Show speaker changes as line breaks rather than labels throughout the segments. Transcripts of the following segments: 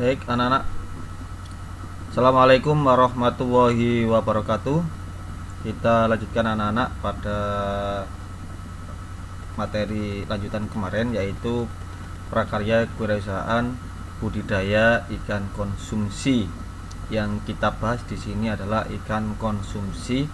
Baik anak-anak, Assalamualaikum warahmatullahi wabarakatuh. Kita lanjutkan anak-anak pada materi lanjutan kemarin, yaitu prakarya kewirausahaan budidaya ikan konsumsi. Yang kita bahas di sini adalah ikan konsumsi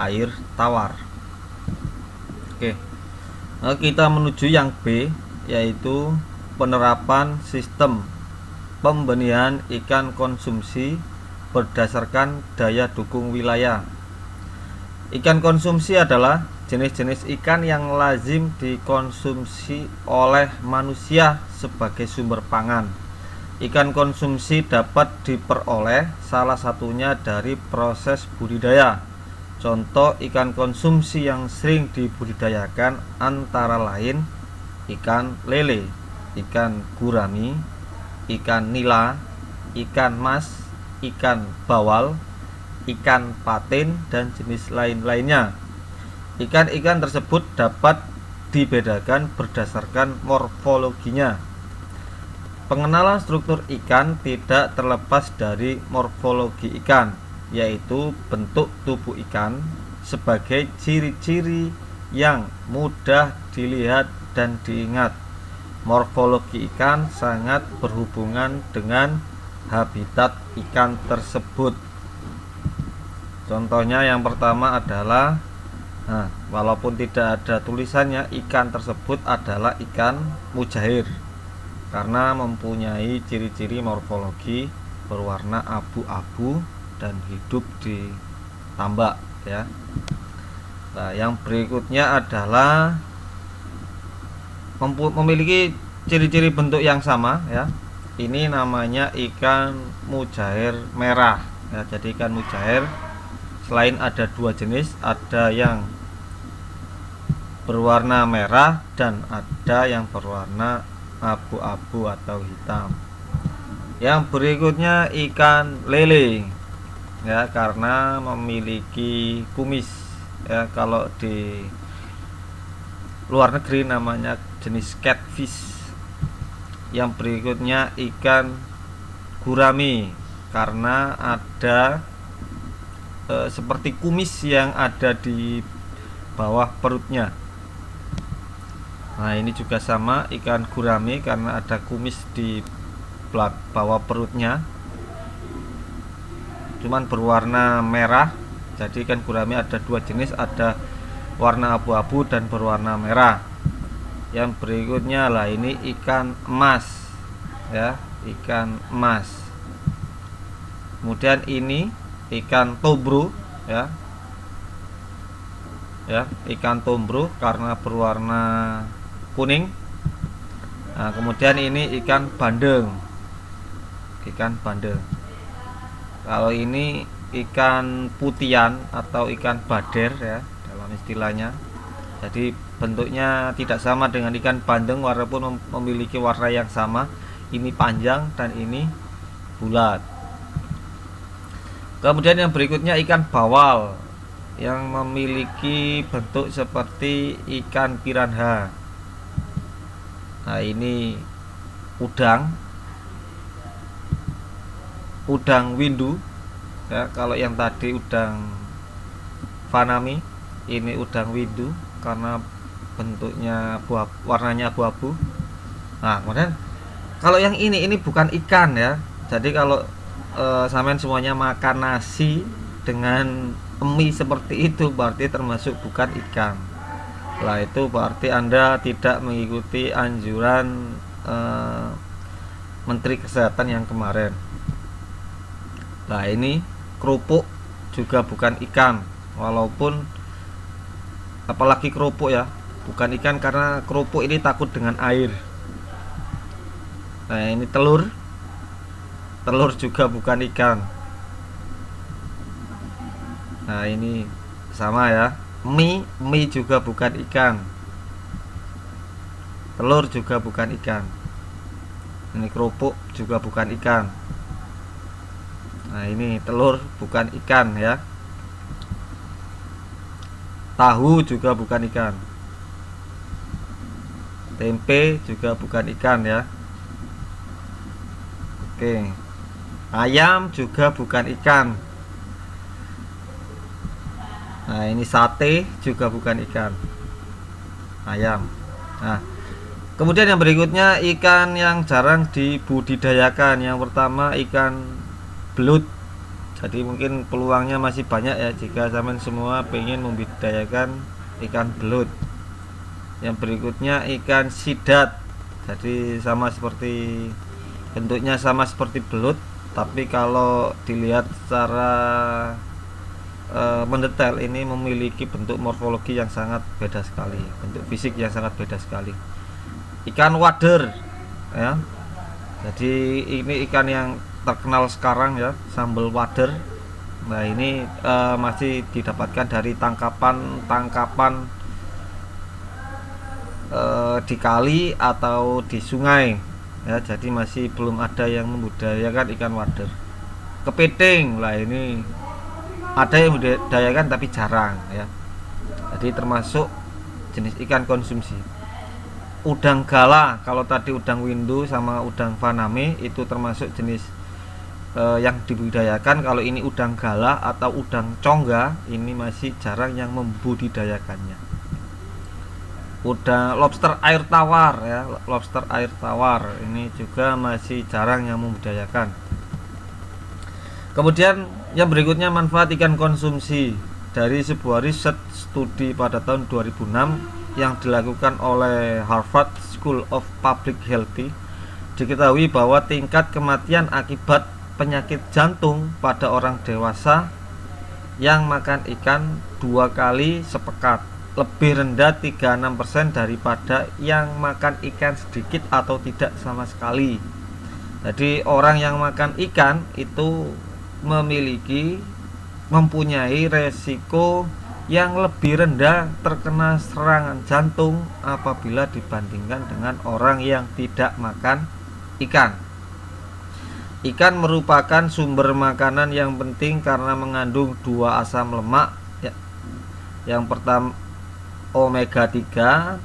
air tawar. Oke, kita menuju yang B, yaitu penerapan sistem pembenihan ikan konsumsi berdasarkan daya dukung wilayah. Ikan konsumsi adalah jenis-jenis ikan yang lazim dikonsumsi oleh manusia sebagai sumber pangan. Ikan konsumsi dapat diperoleh salah satunya dari proses budidaya. Contoh ikan konsumsi yang sering dibudidayakan antara lain ikan lele, ikan gurami, ikan nila, ikan mas, ikan bawal, ikan patin, dan jenis lain-lainnya. Ikan-ikan tersebut dapat dibedakan berdasarkan morfologinya. Pengenalan struktur ikan tidak terlepas dari morfologi ikan, yaitu bentuk tubuh ikan sebagai ciri-ciri yang mudah dilihat dan diingat. Morfologi ikan sangat berhubungan dengan habitat ikan tersebut. Contohnya yang pertama adalah, walaupun tidak ada tulisannya, ikan tersebut adalah ikan mujair karena mempunyai ciri-ciri morfologi berwarna abu-abu dan hidup di tambak, ya. Nah, yang berikutnya adalah memiliki ciri-ciri bentuk yang sama, ya. Ini namanya ikan mujair merah, ya. Jadi ikan mujair selain ada dua jenis, ada yang berwarna merah dan ada yang berwarna abu-abu atau hitam. Yang berikutnya ikan lele, ya, karena memiliki kumis, ya. Kalau di luar negeri namanya jenis catfish. Yang berikutnya ikan gurami karena ada seperti kumis yang ada di bawah perutnya. Nah, ini juga sama, ikan gurami karena ada kumis di bawah perutnya, cuman berwarna merah. Jadi ikan gurami ada dua jenis, ada warna abu-abu dan berwarna merah. Yang berikutnya lah ini ikan emas, ya, ikan emas. Kemudian ini ikan tombro, ya, ikan tombro karena berwarna kuning. Nah, kemudian ini ikan bandeng, kalau ini ikan putian atau ikan bader, ya, dalam istilahnya. Jadi bentuknya tidak sama dengan ikan bandeng walaupun memiliki warna yang sama. Ini panjang dan ini bulat. Kemudian yang berikutnya ikan bawal yang memiliki bentuk seperti ikan piranha. Nah, ini udang windu, ya. Kalau yang tadi udang fanami, ini udang windu karena bentuknya warnanya abu-abu. Nah, kemudian kalau yang ini bukan ikan, ya. Jadi kalau sampean semuanya makan nasi dengan mie seperti itu berarti termasuk bukan ikan. Lah, itu berarti Anda tidak mengikuti anjuran Menteri Kesehatan yang kemarin. Nah, ini kerupuk juga bukan ikan, walaupun apalagi kerupuk, ya, bukan ikan karena kerupuk ini takut dengan air. Nah, ini telur juga bukan ikan. Nah, ini sama, ya, mie juga bukan ikan, telur juga bukan ikan, ini kerupuk juga bukan ikan. Nah, ini telur bukan ikan, ya. Tahu juga bukan ikan, tempe juga bukan ikan, ya. Oke. Ayam juga bukan ikan. Nah, ini sate juga bukan ikan. Ayam. Nah, kemudian yang berikutnya ikan yang jarang dibudidayakan. Yang pertama ikan belut. Jadi mungkin peluangnya masih banyak ya jika sampean semua pengen membudidayakan ikan belut. Yang berikutnya ikan sidat. Jadi sama seperti bentuknya sama seperti belut, tapi kalau dilihat secara mendetail ini memiliki bentuk morfologi yang sangat beda sekali, bentuk fisik yang sangat beda sekali. Ikan wader ya. Jadi ini ikan yang terkenal sekarang ya, sambal wader. Nah, ini masih didapatkan dari tangkapan di kali atau di sungai ya, jadi masih belum ada yang membudidayakan ikan wader. Kepiting, lah ini ada yang membudidayakan tapi jarang ya, jadi termasuk jenis ikan konsumsi. Udang gala, kalau tadi udang windu sama udang faname itu termasuk jenis yang dibudidayakan. Kalau ini udang gala atau udang congga, ini masih jarang yang membudidayakannya. Udah lobster air tawar ya, lobster air tawar ini juga masih jarang yang membudidayakan. Kemudian yang berikutnya manfaat ikan konsumsi. Dari sebuah riset studi pada tahun 2006 yang dilakukan oleh Harvard School of Public Health, diketahui bahwa tingkat kematian akibat penyakit jantung pada orang dewasa yang makan ikan 2 kali sepekan lebih rendah 36% daripada yang makan ikan sedikit atau tidak sama sekali. Jadi orang yang makan ikan itu mempunyai resiko yang lebih rendah terkena serangan jantung apabila dibandingkan dengan orang yang tidak makan ikan. Ikan merupakan sumber makanan yang penting karena mengandung 2 asam lemak ya. Yang pertama omega 3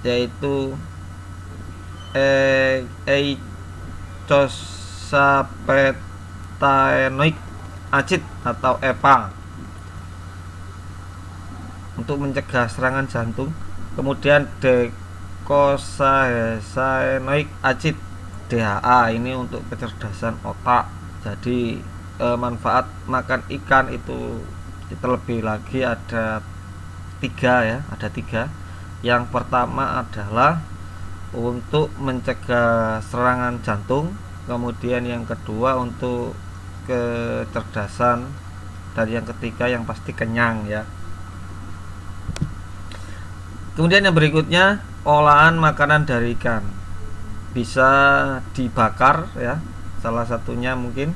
yaitu eicosapentaenoic acid atau EPA untuk mencegah serangan jantung. Kemudian docosahexaenoic acid DHA ini untuk kecerdasan otak. Jadi manfaat makan ikan itu terlebih lagi ada 3 ya, ada 3. Yang pertama adalah untuk mencegah serangan jantung, kemudian yang kedua untuk kecerdasan, dan yang ketiga yang pasti kenyang ya. Kemudian yang berikutnya olahan makanan dari ikan bisa dibakar ya, salah satunya mungkin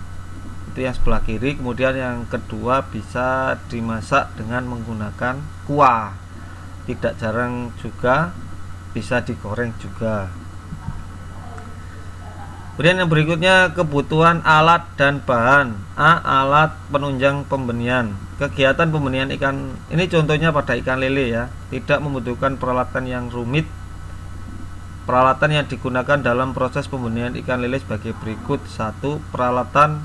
itu yang sebelah kiri. Kemudian yang kedua bisa dimasak dengan menggunakan kuah, tidak jarang juga bisa digoreng juga. Kemudian yang berikutnya kebutuhan alat dan bahan. Alat penunjang pembenihan. Kegiatan pembenihan ikan ini contohnya pada ikan lele ya, tidak membutuhkan peralatan yang rumit. Peralatan yang digunakan dalam proses pembenihan ikan lele sebagai berikut. 1. Peralatan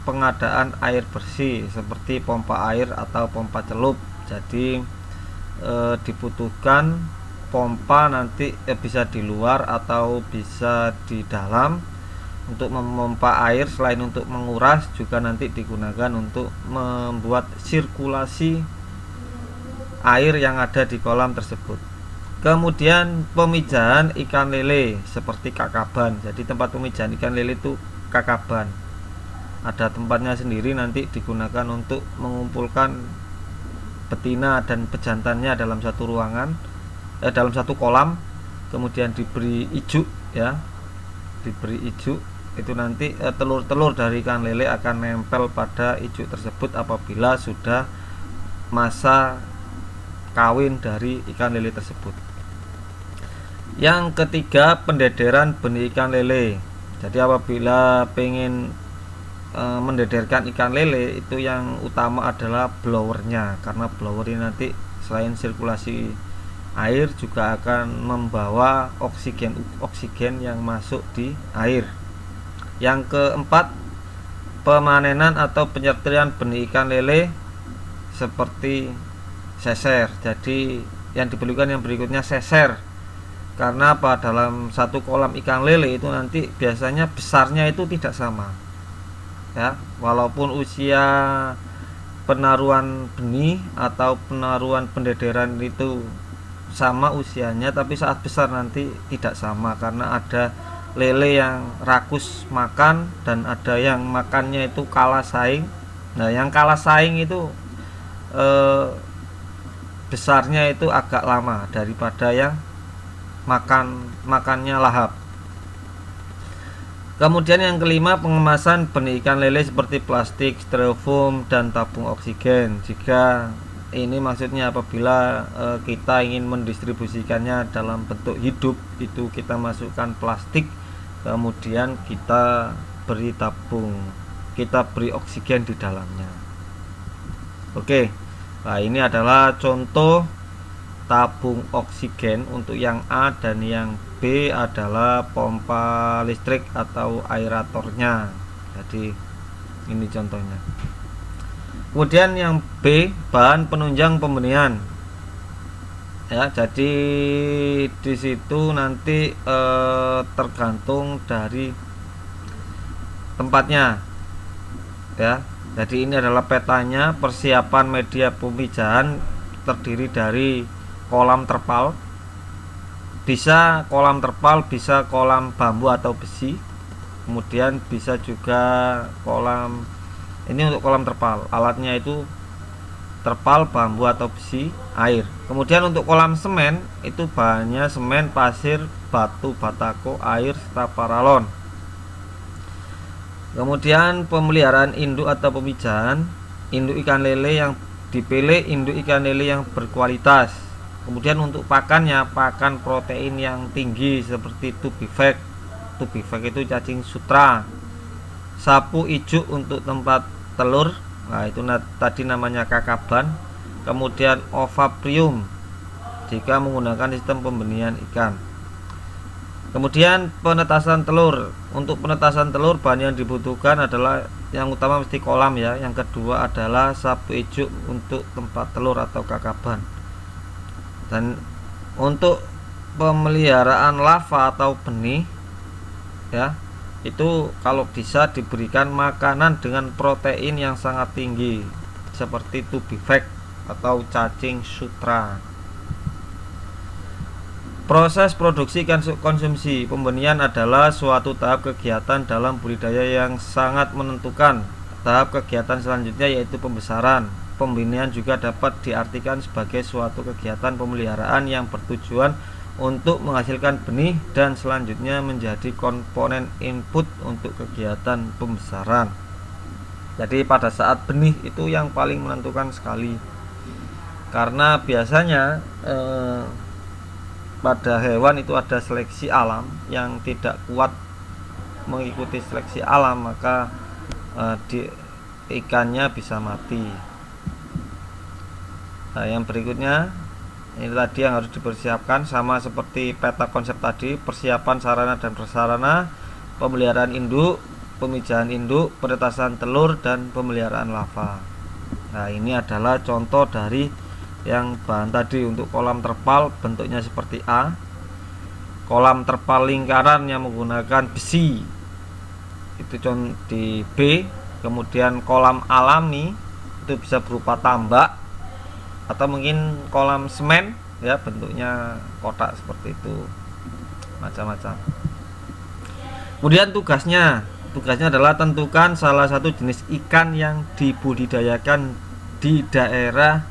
pengadaan air bersih seperti pompa air atau pompa celup. Jadi dibutuhkan pompa nanti bisa di luar atau bisa di dalam untuk memompa air. Selain untuk menguras juga nanti digunakan untuk membuat sirkulasi air yang ada di kolam tersebut. Kemudian pemijahan ikan lele seperti kakaban. Jadi tempat pemijahan ikan lele itu kakaban, ada tempatnya sendiri, nanti digunakan untuk mengumpulkan betina dan pejantannya dalam satu ruangan, dalam satu kolam. Kemudian diberi ijuk ya, diberi ijuk. Itu nanti telur-telur dari ikan lele akan nempel pada ijuk tersebut apabila sudah masa kawin dari ikan lele tersebut. Yang ketiga pendederan benih ikan lele. Jadi apabila pengen mendederkan ikan lele itu yang utama adalah blowernya, karena blower ini nanti selain sirkulasi air juga akan membawa oksigen yang masuk di air. Yang keempat, pemanenan atau penyertirian benih ikan lele seperti seser. Jadi yang diperlukan yang berikutnya seser. Karena apa? Dalam satu kolam ikan lele itu nanti biasanya besarnya itu tidak sama. Ya, walaupun usia penaruhan benih atau penaruhan pendederan itu sama usianya, tapi saat besar nanti tidak sama karena ada lele yang rakus makan dan ada yang makannya itu kalah saing. Nah, yang kalah saing itu besarnya itu agak lama daripada yang makannya lahap. Kemudian yang kelima, pengemasan benih ikan lele seperti plastik, styrofoam, dan tabung oksigen. Jika ini maksudnya apabila kita ingin mendistribusikannya dalam bentuk hidup, itu kita masukkan plastik, kemudian kita beri tabung, kita beri oksigen di dalamnya. Oke, nah ini adalah contoh tabung oksigen untuk yang A, dan yang B adalah pompa listrik atau aeratornya. Jadi ini contohnya. Kemudian yang B, bahan penunjang pembenihan. Ya, jadi di situ nanti tergantung dari tempatnya. Ya, jadi ini adalah petanya. Persiapan media pemijahan terdiri dari kolam terpal, bisa kolam terpal, bisa kolam bambu atau besi, kemudian bisa juga kolam, ini untuk kolam terpal, alatnya itu terpal, bambu atau besi, air. Kemudian untuk kolam semen itu bahannya semen, pasir, batu batako, air, serta paralon. Kemudian pemeliharaan induk atau pemijahan induk ikan lele yang dipilih induk ikan lele yang berkualitas. Kemudian untuk pakannya, pakan protein yang tinggi seperti tubifek. Tubifek itu cacing sutra. Sapu ijuk untuk tempat telur, nah itu tadi namanya kakaban. Kemudian ovaprium jika menggunakan sistem pembenihan ikan. Kemudian penetasan telur. Untuk penetasan telur, bahan yang dibutuhkan adalah yang utama mesti kolam ya. Yang kedua adalah sapu ijuk untuk tempat telur atau kakaban. Dan untuk pemeliharaan lava atau benih ya, itu kalau bisa diberikan makanan dengan protein yang sangat tinggi seperti tubifek atau cacing sutra. Proses produksi ikan konsumsi. Pembenihan adalah suatu tahap kegiatan dalam budidaya yang sangat menentukan. Tahap kegiatan selanjutnya yaitu pembesaran. Pembenihan juga dapat diartikan sebagai suatu kegiatan pemeliharaan yang bertujuan untuk menghasilkan benih dan selanjutnya menjadi komponen input untuk kegiatan pembesaran. Jadi pada saat benih itu yang paling menentukan sekali, karena biasanya pada hewan itu ada seleksi alam yang tidak kuat mengikuti seleksi alam, maka ikannya bisa mati. Nah, yang berikutnya ini tadi yang harus dipersiapkan, sama seperti peta konsep tadi: persiapan sarana dan prasarana, pemeliharaan induk, pemijahan induk, penetasan telur, dan pemeliharaan lava. Nah, ini adalah contoh dari yang bahan tadi. Untuk kolam terpal bentuknya seperti A, kolam terpal lingkaran yang menggunakan besi itu contoh di B. Kemudian kolam alami itu bisa berupa tambak atau mungkin kolam semen ya, bentuknya kotak seperti itu, macam-macam. Kemudian tugasnya adalah tentukan salah satu jenis ikan yang dibudidayakan di daerah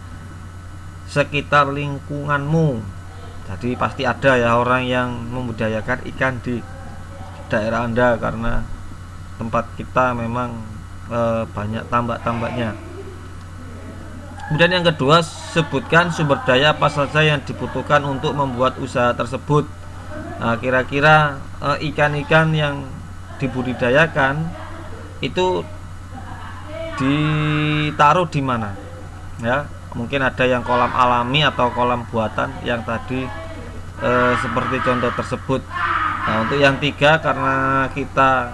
sekitar lingkunganmu. Jadi pasti ada ya orang yang membudidayakan ikan di daerah Anda, karena tempat kita memang banyak tambak-tambaknya. Kemudian yang kedua, sebutkan sumber daya apa saja yang dibutuhkan untuk membuat usaha tersebut. Nah, kira-kira ikan-ikan yang dibudidayakan itu ditaruh di mana? Ya, mungkin ada yang kolam alami atau kolam buatan yang tadi seperti contoh tersebut. Nah, untuk yang tiga, karena kita